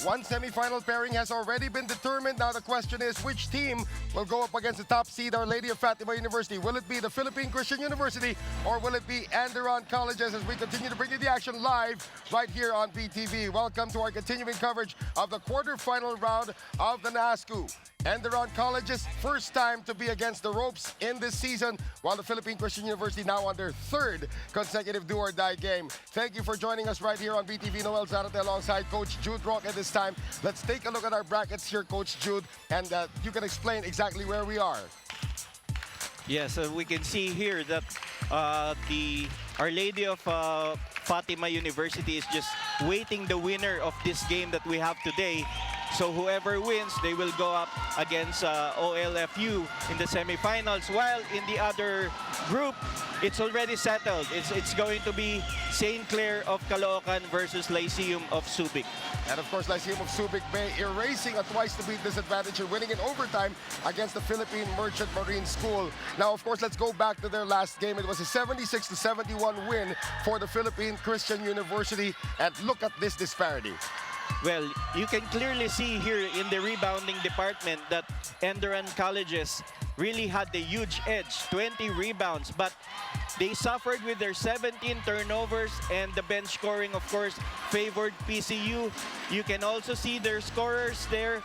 One semifinal pairing has already been determined. Now the question is, which team will go up against the top seed, Our Lady of Fatima University? Will it be the Philippine Christian University or will it be ENDERUN Colleges, as we continue to bring you the action live right here on BTV. Welcome to our continuing coverage of the quarterfinal round of the NAASCU. ENDERUN Colleges, first time to be against the ropes in this season, while the Philippine Christian University now on their third consecutive do-or-die game. Thank you for joining us right here on BTV. Noel Zarate alongside Coach Jude Rock at this time. Let's take a look at our brackets here, Coach Jude, and you can explain exactly where we are. Yes, we can see here that the Our Lady of Fatima University is just waiting the winner of this game that we have today. So whoever wins, they will go up against OLFU in the semifinals. While in the other group, it's already settled. It's going to be St. Clair of Caloocan versus Lyceum of Subic. And of course, Lyceum of Subic Bay erasing a twice-to-beat disadvantage and winning in overtime against the Philippine Merchant Marine School. Now, of course, let's go back to their last game. It was a 76-71 win for the Philippine Christian University. And look at this disparity. Well, you can clearly see here in the rebounding department that ENDERUN Colleges really had the huge edge, 20 rebounds, but they suffered with their 17 turnovers, and the bench scoring, of course, favored PCU. You can also see their scorers there.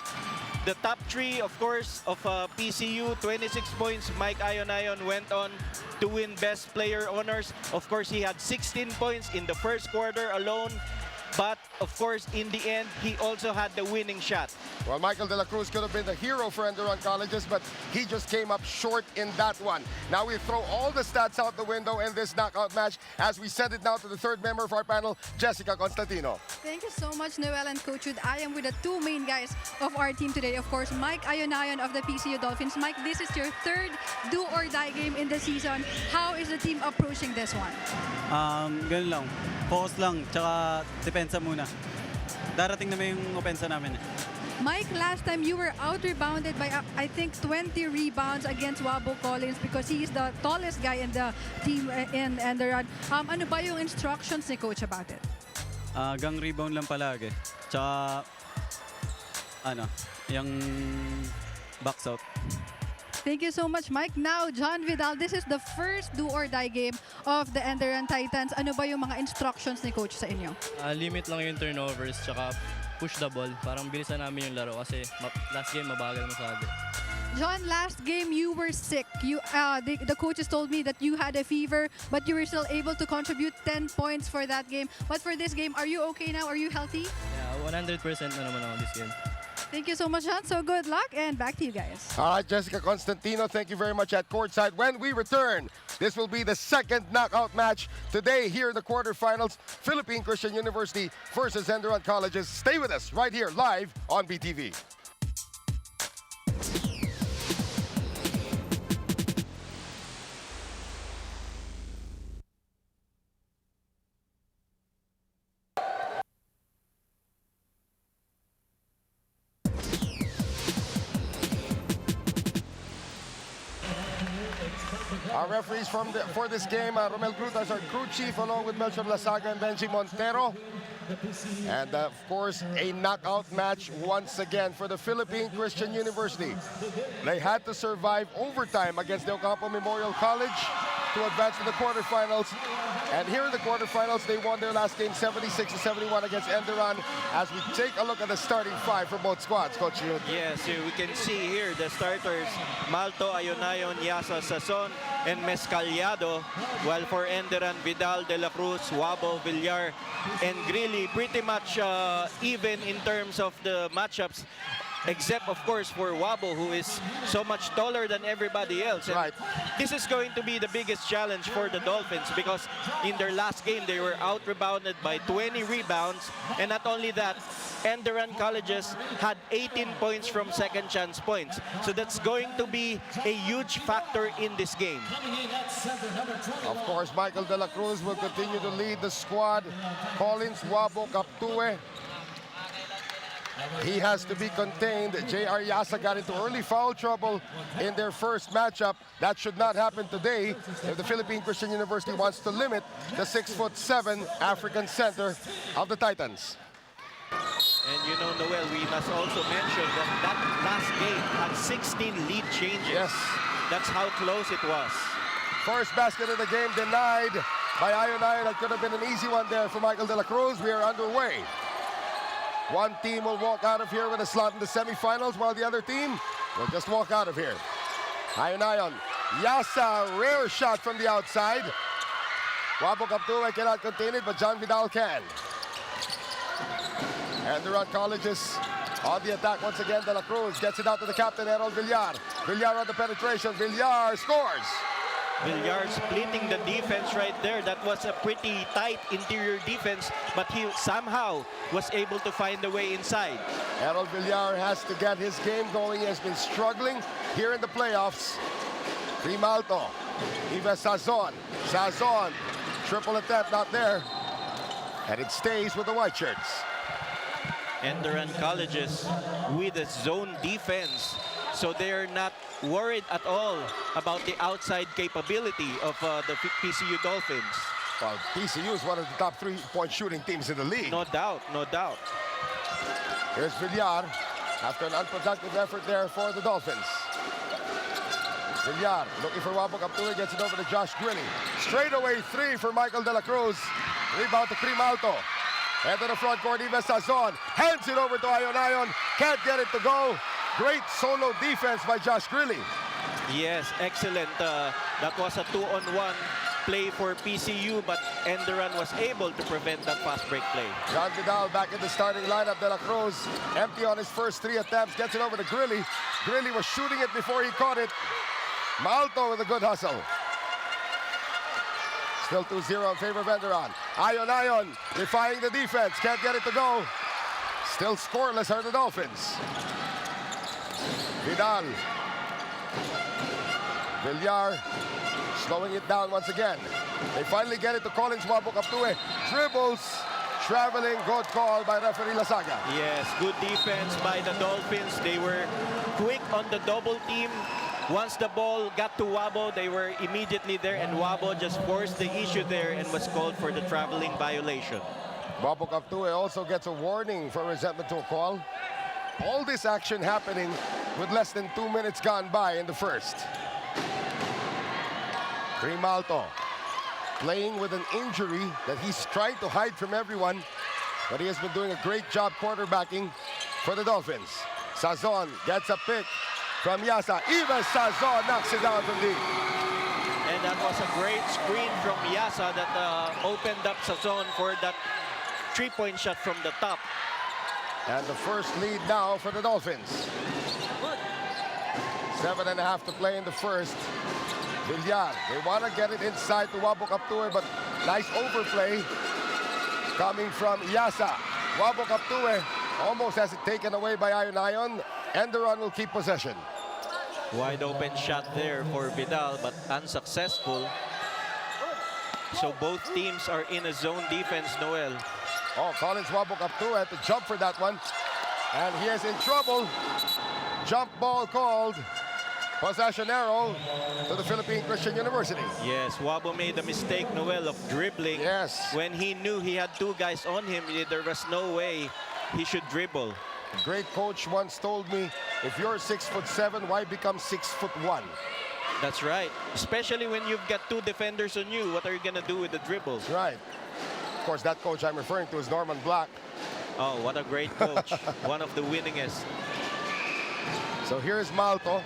The top three, of course, of PCU, 26 points. Mike Ayonayon went on to win Best Player honors. Of course, he had 16 points in the first quarter alone. But, of course, in the end, he also had the winning shot. Well, Michael De La Cruz could have been the hero for ENDERUN Colleges, but he just came up short in that one. Now we throw all the stats out the window in this knockout match as we send it now to the third member of our panel, Jessica Constantino. Thank you so much, Noel and Coach Jude. I am with the two main guys of our team today. Of course, Mike Ayonayon of the PCU Dolphins. Mike, this is your third do-or-die game in the season. How is the team approaching this one? Ganun lang. Focus lang, tsaka depensa muna. Darating naman yung opensa namin. Mike, last time you were out-rebounded by, I think, 20 rebounds against Wabo Collins because he is the tallest guy in the team in ENDERUN. Ano ba yung instructions ni Coach about it? Gang rebound lang palagi. Tsaka, yung box out. Thank you so much, Mike. Now, John Vidal, this is the first do-or-die game of the ENDERUN Titans. Ano ba yung mga instructions ni Coach sa inyo? Limit lang yung turnovers, tsaka push the ball. Parang bilisan namin yung laro kasi last game mabagal masyado. John, last game you were sick. The coaches told me that you had a fever, but you were still able to contribute 10 points for that game. But for this game, are you okay now? Are you healthy? Yeah, 100% na naman ako this game. Thank you so much, John. So good luck, and back to you guys. All right, Jessica Constantino, thank you very much at courtside. When we return, this will be the second knockout match today here in the quarterfinals. Philippine Christian University versus ENDERUN Colleges. Stay with us right here live on BTV. Our referees for this game, Romel Grutas, our crew chief, along with Melchor Lasaga and Benji Montero. And of course, a knockout match once again for the Philippine Christian University. They had to survive overtime against the Ocampo Memorial College to advance to the quarterfinals. And here in the quarterfinals, they won their last game 76-71 against ENDERUN. As we take a look at the starting five for both squads, Coach Yun. Yes, we can see here the starters, Malto, Ayonayon, Yasa, Sazon, and Mezcaliado. While for ENDERUN, Vidal, De La Cruz, Wabo, Villar, and Grilly, pretty much even in terms of the matchups. Except, of course, for Wabo, who is so much taller than everybody else. And right. This is going to be the biggest challenge for the Dolphins because in their last game, they were out-rebounded by 20 rebounds. And not only that, ENDERUN Colleges had 18 points from second chance points. So that's going to be a huge factor in this game. Of course, Michael De La Cruz will continue to lead the squad. Collins, Wabo, Captue. He has to be contained. J.R. Yasa got into early foul trouble in their first matchup. That should not happen today if the Philippine Christian University wants to limit the 6'7" African center of the Titans. And you know, Noel, we must also mention that that last game had 16 lead changes. Yes. That's how close it was. First basket of the game denied by Ion. That could have been an easy one there for Michael De La Cruz. We are underway. One team will walk out of here with a slot in the semifinals, while the other team will just walk out of here. Ion. Yasa, rare shot from the outside. Wabo Kaptue cannot contain it, but John Vidal can. ENDERUN Colleges on the attack once again. De La Cruz gets it out to the captain, Errol Villar. Villar on the penetration. Villar scores. Villar splitting the defense right there. That was a pretty tight interior defense, but he somehow was able to find a way inside. Errol Villar has to get his game going. He has been struggling here in the playoffs. Primalto, Ives Sazon. Sazon, triple attempt, not there. And it stays with the white shirts. ENDERUN Colleges with a zone defense, so they're not worried at all about the outside capability of the PCU Dolphins. Well, PCU is one of the top 3-point shooting teams in the league. No doubt, no doubt. Here's Villar after an unproductive effort there for the Dolphins. Villar looking for Wabo Kaptue, gets it over to Josh Grilly. Straightaway three for Michael De La Cruz. Rebound to Primalto. And to the front court, Ives Sazon hands it over to Ion. Can't get it to go. Great solo defense by Josh Grilly. Yes, excellent. That was a 2-on-1 play for PCU, but ENDERUN was able to prevent that fast break play. John Vidal back in the starting lineup. De La Cruz empty on his first 3 attempts. Gets it over to Grilly. Grilly was shooting it before he caught it. Malto with a good hustle. Still 2-0 in favor of ENDERUN. Ion defying the defense. Can't get it to go. Still scoreless are the Dolphins. Vidal. Villar slowing it down once again. They finally get it to Collins. Wabo Kaptue dribbles. Traveling, good call by referee Lasaga. Yes, good defense by the Dolphins. They were quick on the double team. Once the ball got to Wabo, they were immediately there, and Wabo just forced the issue there and was called for the traveling violation. Wabo Kaptue also gets a warning for resentment to a call. All this action happening with less than 2 minutes gone by in the first. Primalto playing with an injury that he's trying to hide from everyone, but he has been doing a great job quarterbacking for the Dolphins. Sazon gets a pick from Yasa. Even Sazon knocks it down from deep. And that was a great screen from Yasa that opened up Sazon for that 3-point shot from the top. And the first lead now for the Dolphins. 7.5 to play in the first. Villar, they want to get it inside to Wabo Kaptue, but nice overplay coming from Yasa. Wabo Kaptue almost has it taken away by Ion. ENDERUN will keep possession. Wide open shot there for Vidal, but unsuccessful. So both teams are in a zone defense, Noel. Oh, Collins Wabo Kaptue had to jump for that one. And he is in trouble. Jump ball called. Possession arrow to the Philippine Christian University. Yes, Wabo made a mistake, Noel, of dribbling. Yes. When he knew he had 2 guys on him, there was no way he should dribble. A great coach once told me, if you're 6'7", why become 6'1"? That's right. Especially when you've got 2 defenders on you, what are you gonna do with the dribbles? Right. Of course, that coach I'm referring to is Norman Black. Oh, what a great coach. One of the winningest. So here's Malto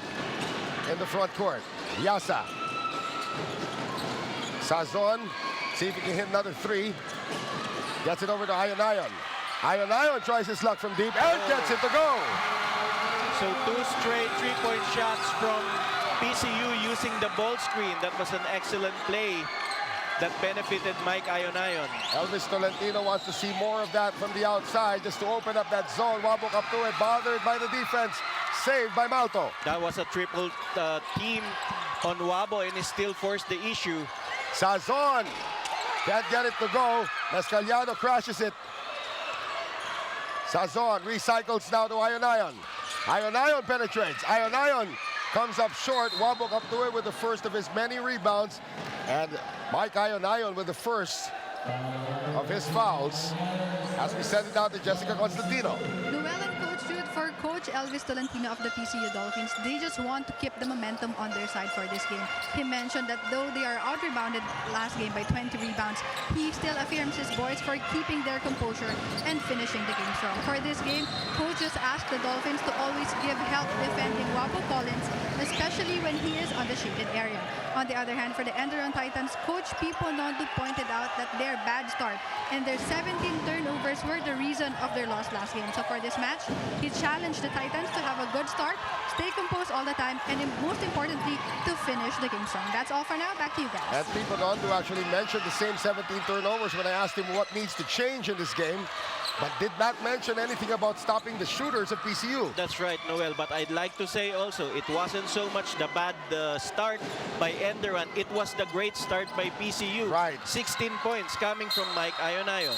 in the front court. Yasa. Sazon, see if he can hit another 3. Gets it over to Ion. Ion tries his luck from deep and gets it to go. So 2 straight 3-point shots from PCU using the ball screen. That was an excellent play that benefited Mike Ion. Elvis Tolentino wants to see more of that from the outside just to open up that zone. Wabo Kaptue bothered by the defense. Saved by Malto. That was a triple team on Wabo, and he still forced the issue. Sazon can't get it to go. Mescaliano crashes it. Sazon recycles now to Ion. Ion penetrates. Ion comes up short. Wabo Kaptue with the first of his many rebounds. And Mike Ion with the first of his fouls as we send it down to Jessica Constantino. Noel and Coach Jude, for Coach Elvis Tolentino of the PCU Dolphins, they just want to keep the momentum on their side for this game. He mentioned that though they are out-rebounded last game by 20 rebounds, he still affirms his boys for keeping their composure and finishing the game strong. For this game, Coach just asked the Dolphins to always give help defending Wabo Collins, especially when he is on the shaded area. On the other hand, for the Enderun Titans, Coach Pipo Nondo pointed out that their bad start and their 17 turnovers were the reason of their loss last game. So for this match, he challenged the Titans to have a good start, stay composed all the time, and most importantly, to finish the game strong. That's all for now. Back to you guys. And Pipo Nondo actually mentioned the same 17 turnovers when I asked him what needs to change in this game, but did not mention anything about stopping the shooters of PCU. That's right, Noel. But I'd like to say also, it wasn't so much the bad start by Enderun. It was the great start by PCU. Right. 16 points coming from Mike Ayonayon.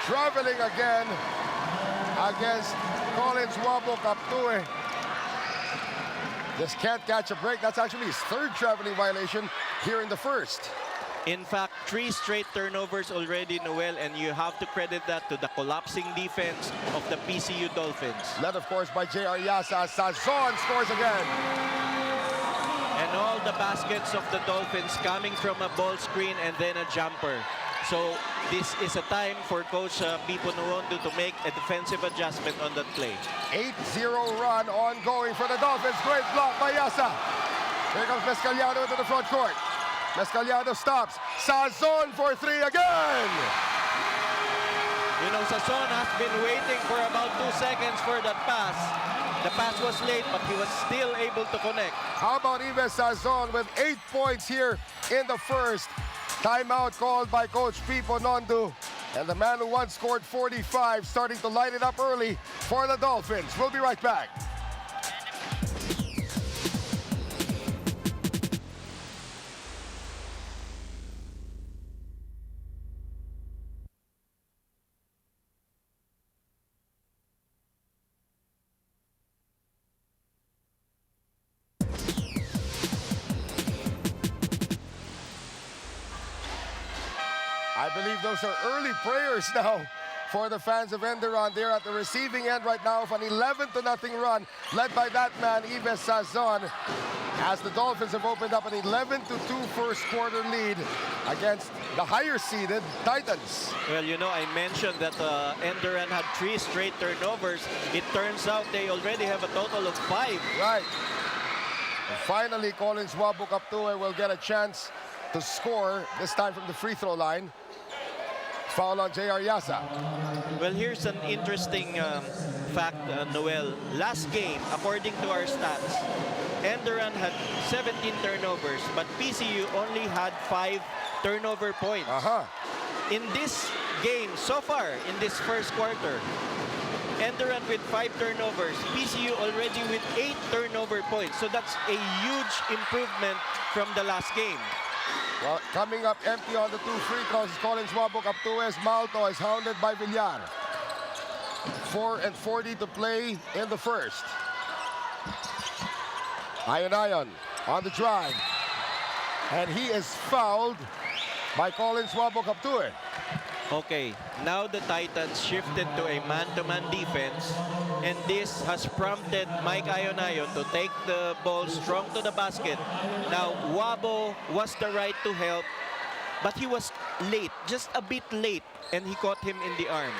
Traveling again against Collins Wabo Kaptue. Just can't catch a break. That's actually his third traveling violation here in the first. In fact, 3 straight turnovers already, Noel, and you have to credit that to the collapsing defense of the PCU Dolphins. Led, of course, by J.R. Yasa. Sazon scores again. And all the baskets of the Dolphins coming from a ball screen and then a jumper. So this is a time for Coach Pipo Nondo to make a defensive adjustment on that play. 8-0 run ongoing for the Dolphins. Great block by Yasa. Here comes Mescaliano into the front court. Mescaliano stops. Sazon for 3 again. You know, Sazon has been waiting for about 2 seconds for that pass. The pass was late, but he was still able to connect. How about Ives Sazon with 8 points here in the first? Timeout called by Coach Pipo Nondo. And the man who once scored 45 starting to light it up early for the Dolphins. We'll be right back. I believe those are early prayers now for the fans of Enderun. They're at the receiving end right now of an 11-0 run led by that man, Ives Sazon, as the Dolphins have opened up an 11-2 first quarter lead against the higher seeded Titans. Well, you know, I mentioned that Enderun had 3 straight turnovers. It turns out they already have a total of 5. Right. And finally, Collins Wabo Kaptue will get a chance to score, this time from the free throw line. Foul on J.R. Yasa. Well, here's an interesting fact, Noel. Last game, according to our stats, Enderun had 17 turnovers, but PCU only had 5 turnover points. In this game, so far, in this first quarter, Enderun with 5 turnovers, PCU already with 8 turnover points. So that's a huge improvement from the last game. Well, coming up empty on the 2 free throws is Collins Wabo Kaptue's. Malto is hounded by Villar. 4:40 to play in the first. Ayonayon on the drive. And he is fouled by Collins Wabo Kaptue. Okay, now the Titans shifted to a man-to-man defense, and this has prompted Mike Ayonayon to take the ball strong to the basket. Now, Wabo was the right to help, but he was late, just a bit late, and he caught him in the arm.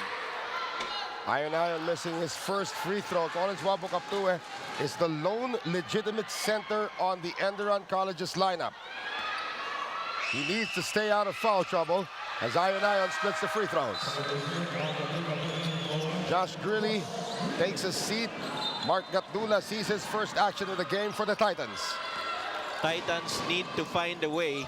Ayonayon missing his first free throw. Collins Wabo Kaptue is the lone legitimate center on the Enderun College's lineup. He needs to stay out of foul trouble as Ayonayon splits the free throws. Josh Grilly takes a seat. Mark Gatdula sees his first action of the game for the Titans. Titans need to find a way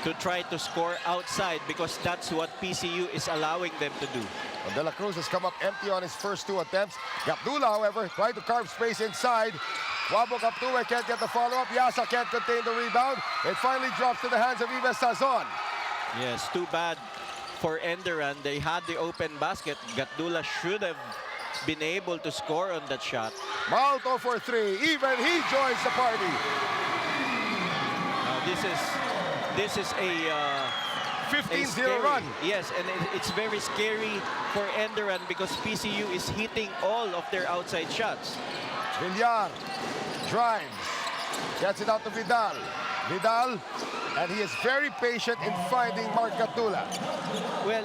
to try to score outside because that's what PCU is allowing them to do. And De La Cruz has come up empty on his first 2 attempts. Gatdula, however, trying to carve space inside. Wabo Kaptue can't get the follow-up. Yasa can't contain the rebound. It finally drops to the hands of Ives Sazon. Yes, too bad for Enderun. They had the open basket. Gatdula should have been able to score on that shot. Malto for 3. Even he joins the party. Now this is a 15-0 scary- run. Yes, and it's very scary for ENDERUN because PCU is hitting all of their outside shots. Villar drives, gets it out to Vidal. Vidal, and he is very patient in finding Mark Gatula. Well,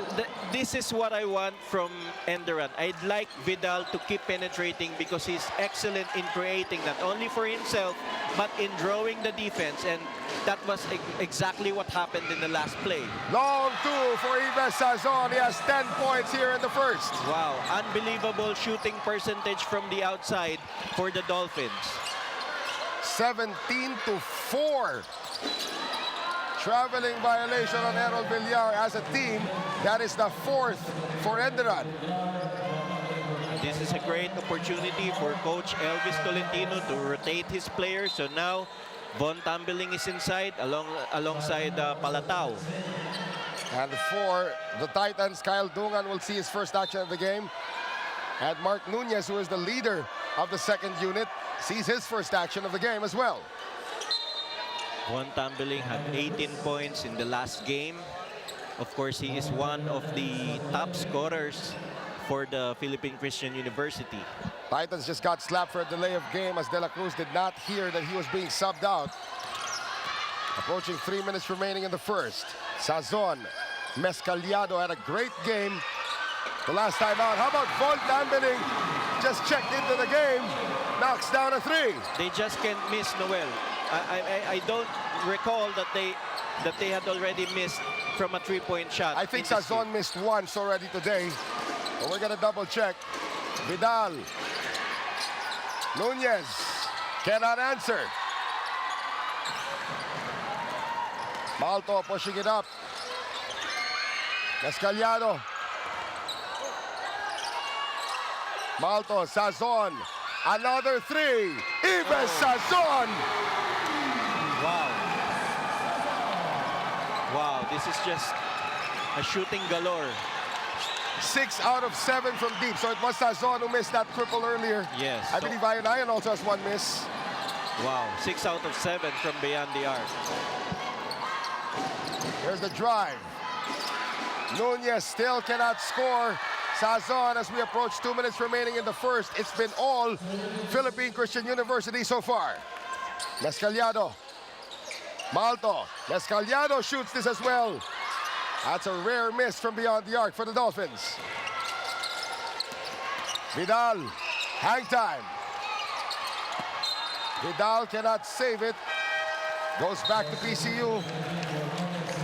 this is what I want from ENDERUN. I'd like Vidal to keep penetrating because he's excellent in creating not only for himself, but in drawing the defense. And that was exactly what happened in the last play. Long two for Ives Sazon. He has 10 points here in the first. Wow, unbelievable shooting percentage from the outside for the Dolphins. 17-4. Traveling violation on Errol Villar as a team. That is the fourth for ENDERUN. This is a great opportunity for Coach Elvis Tolentino to rotate his players. So now, Von Tambeling is inside alongside Palatao. And for the Titans, Kyle Dungan will see his first action of the game. And Mark Nunez, who is the leader of the second unit, sees his first action of the game as well. Von Tambeling had 18 points in the last game. Of course, he is one of the top scorers for the Philippine Christian University. Titans just got slapped for a delay of game as De La Cruz did not hear that he was being subbed out. Approaching 3 minutes remaining in the first. Sazon, Mescaliado had a great game the last time out. How about Von Tambeling? Just checked into the game, knocks down a three. They just can't miss Noel. I don't recall that they had already missed from a three-point shot. I think in this Sazon game. missed once already today. But we're gonna double check. Vidal. Nunez cannot answer. Malto pushing it up. Mescaliado. Malto, Sazon. Another three. Ives Sazon. Wow. Wow, this is just a shooting galore. 6 out of 7 from deep. So it was Sazon who missed that triple earlier. Yes. I believe Ion also has one miss. Wow, 6 out of 7 from beyond the arc. Here's the drive. Nunez still cannot score. Sazon, as we approach 2 minutes remaining in the first. It's been all Philippine Christian University so far. Mescaliado. Malto. Mescaliado shoots this as well. That's a rare miss from beyond the arc for the Dolphins. Vidal. Hang time. Vidal cannot save it. Goes back to PCU.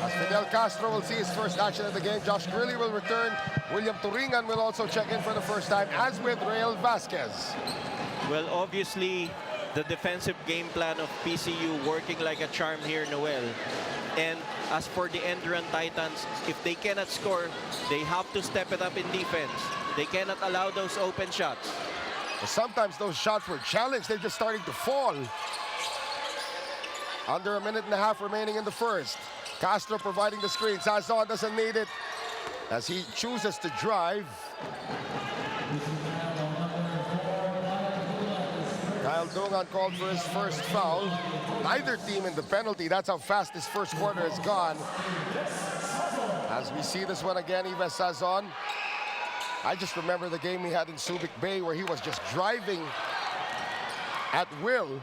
As Fidel Castro will see his first action of the game. Josh Grilly will return. William Turingan will also check in for the first time, as with Rael Vasquez. Well, obviously, the defensive game plan of PCU working like a charm here, Noel. And as for the ENDERUN Titans, if they cannot score, they have to step it up in defense. They cannot allow those open shots. Sometimes those shots were challenged. They're just starting to fall. Under a minute and a half remaining in the first. Castro providing the screen. Sazon doesn't need it as he chooses to drive. Kyle Dungan called for his first foul. Neither team in the penalty. That's how fast this first quarter has gone. As we see this one again, Ives Sazon. I just remember the game he had in Subic Bay where he was just driving at will.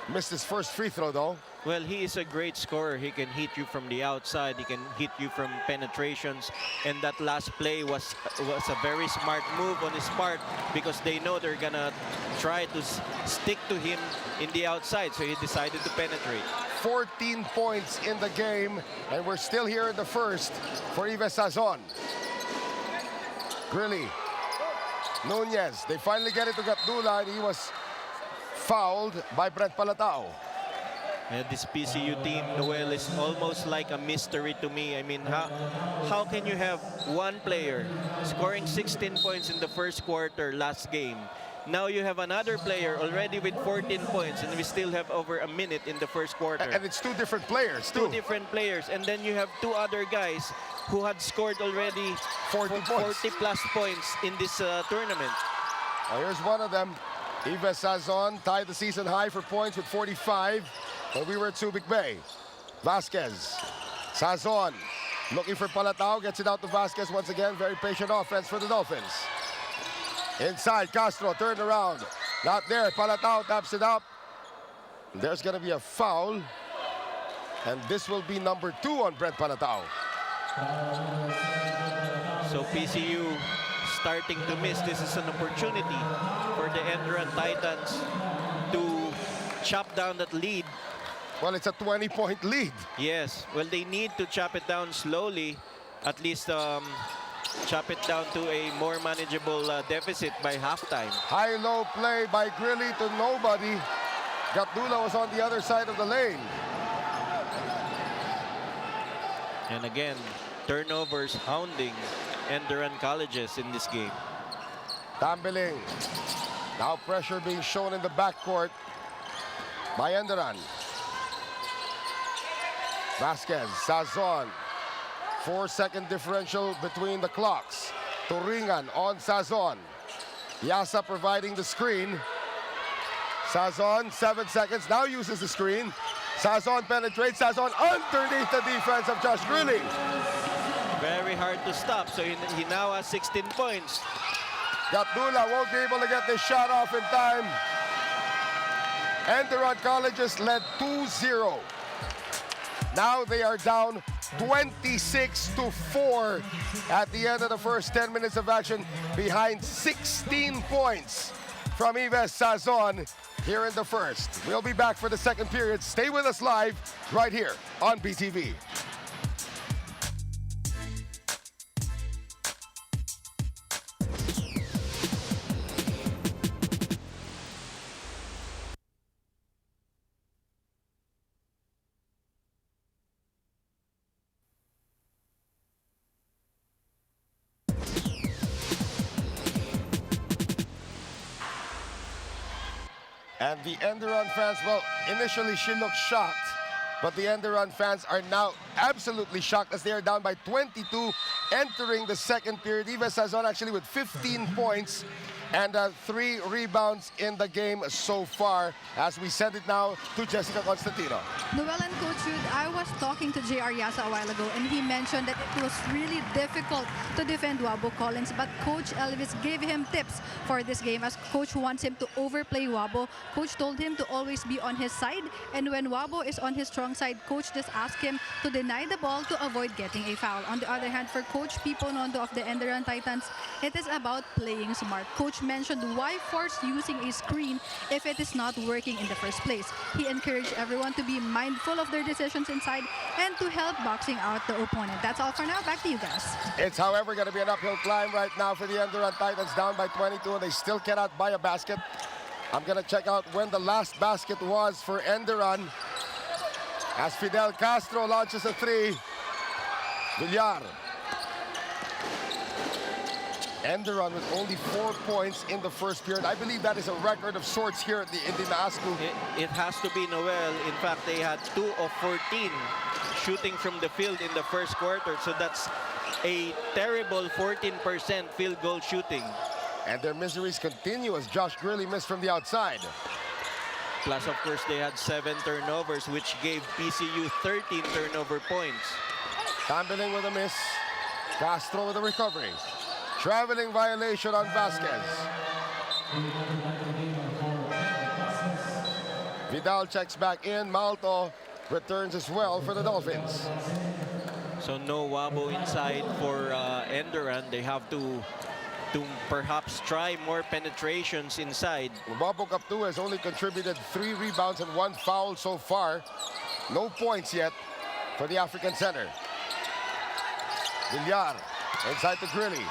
Missed his first free throw though. Well, he is a great scorer. He can hit you from the outside. He can hit you from penetrations. And that last play was a very smart move on his part because they know they're gonna try to stick to him in the outside. So he decided to penetrate. 14 points in the game, and we're still here in the first for Ives Sazon. Grilly, Nunez, they finally get it to Gatdula, and he was fouled by Brent Palatao. And this PCU team, Noel, is almost like a mystery to me. I mean, how can you have one player scoring 16 points in the first quarter last game? Now you have another player already with 14 points, and we still have over a minute in the first quarter. And it's two different players, too. Two different players. And then you have two other guys who had scored already 40 plus points in this tournament. Well, here's one of them. Ives Sazon tied the season high for points with 45 when we were at Subic Bay. Vasquez, Sazon, Looking for Palatao, gets it out to Vasquez once again. Very patient offense for the Dolphins. Inside, Castro, turned around. Not there, Palatao taps it up. There's gonna be a foul. And this will be number 2 on Brent Palatao. So PCU starting to miss. This is an opportunity for the ENDERUN Titans to chop down that lead. Well, it's a 20-point lead. Yes, well, they need to chop it down slowly, at least chop it down to a more manageable deficit by halftime. High-low play by Grilly to nobody. Gatdula was on the other side of the lane. And again, turnovers hounding ENDERUN colleges in this game. Tambeling. Now pressure being shown in the backcourt by ENDERUN. Vasquez, Sazon. 4-second differential between the clocks. Turingan on Sazon. Yasa providing the screen. Sazon, 7 seconds, now uses the screen. Sazon penetrates, Sazon underneath the defense of Josh Grilly. Very hard to stop, so he now has 16 points. Gatdula won't be able to get this shot off in time. ENDERUN Colleges led 2-0. Now they are down 26-4 at the end of the first 10 minutes of action, behind 16 points from Yves Sazon here in the first. We'll be back for the second period. Stay with us live right here on BTV. And the ENDERUN fans, well, initially she looked shocked, but the ENDERUN fans are now absolutely shocked as they are down by 22 entering the second period. Yves Sazon actually with 15 points and 3 rebounds in the game so far, as we send it now to Jessica Constantino. Noel and Coach Jude, I was talking to J.R. Yasa a while ago, and he mentioned that it was really difficult to defend Wabo Collins, but Coach Elvis gave him tips for this game, as Coach wants him to overplay Wabo. Coach told him to always be on his side, and when Wabo is on his strong side, Coach just asked him to deny the ball to avoid getting a foul. On the other hand, for Coach Pipo Nondo of the ENDERUN Titans, it is about playing smart. Coach mentioned why force using a screen if it is not working in the first place. He encouraged everyone to be mindful of their decisions inside and to help boxing out the opponent. That's all for now. Back to you guys. It's, however, going to be an uphill climb right now for the ENDERUN Titans, down by 22, and they still cannot buy a basket. I'm going to check out when the last basket was for ENDERUN, as Fidel Castro launches a 3. Villar. ENDERUN with only 4 points in the first period. I believe that is a record of sorts here in the NAASCU. It has to be, Noel. In fact, they had 2 of 14 shooting from the field in the first quarter. So that's a terrible 14% field goal shooting. And their miseries continue as Josh Grilly missed from the outside. Plus, of course, they had 7 turnovers, which gave PCU 13 turnover points. Tambeling with a miss. Castro with a recovery. Traveling violation on Vasquez. Vidal checks back in. Malto returns as well for the Dolphins. So no Wabo inside for ENDERUN. They have to perhaps try more penetrations inside. Wabo Kaptu has only contributed 3 rebounds and 1 foul so far. No points yet for the African center. Villar inside to Grilly.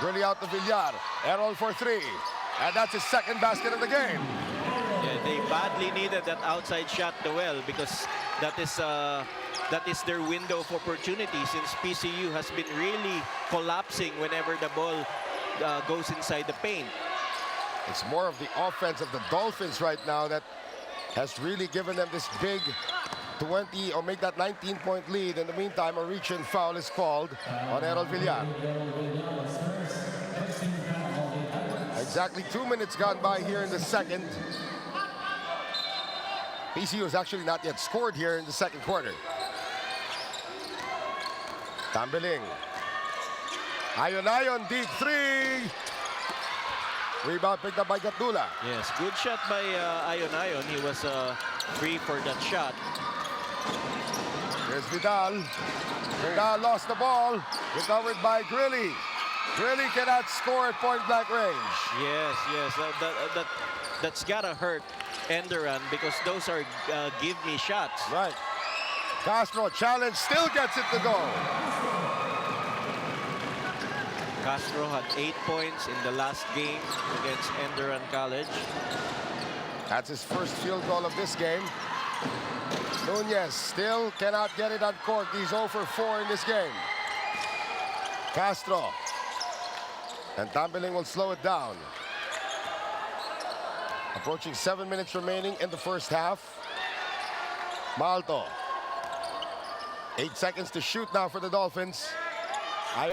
Grilly out to Villar. Errol for 3. And that's his second basket of the game. Yeah, they badly needed that outside shot, Noel, because that is their window of opportunity, since PCU has been really collapsing whenever the ball goes inside the paint. It's more of the offense of the Dolphins right now that has really given them this big 20 or make that 19-point lead. In the meantime, a reach-in foul is called on Errol Villar. Exactly 2 minutes gone by here in the second. PCU has actually not yet scored here in the second quarter. Tambiling. Ayon, deep three. Rebound picked up by Gatdula. Yes, good shot by Ayon. He was free for that shot. Here's Vidal. Vidal lost the ball. Recovered by Grilly. Grilly cannot score at point-blank range. Yes, that's gotta hurt Enderun because those are give-me shots. Right. Castro challenge, still gets it to go. Castro had 8 points in the last game against Enderun College. That's his first field goal of this game. Nunez still cannot get it on court. He's 0 for 4 in this game. Castro. And Tambiling will slow it down. Approaching 7 minutes remaining in the first half. Malto. 8 seconds to shoot now for the Dolphins.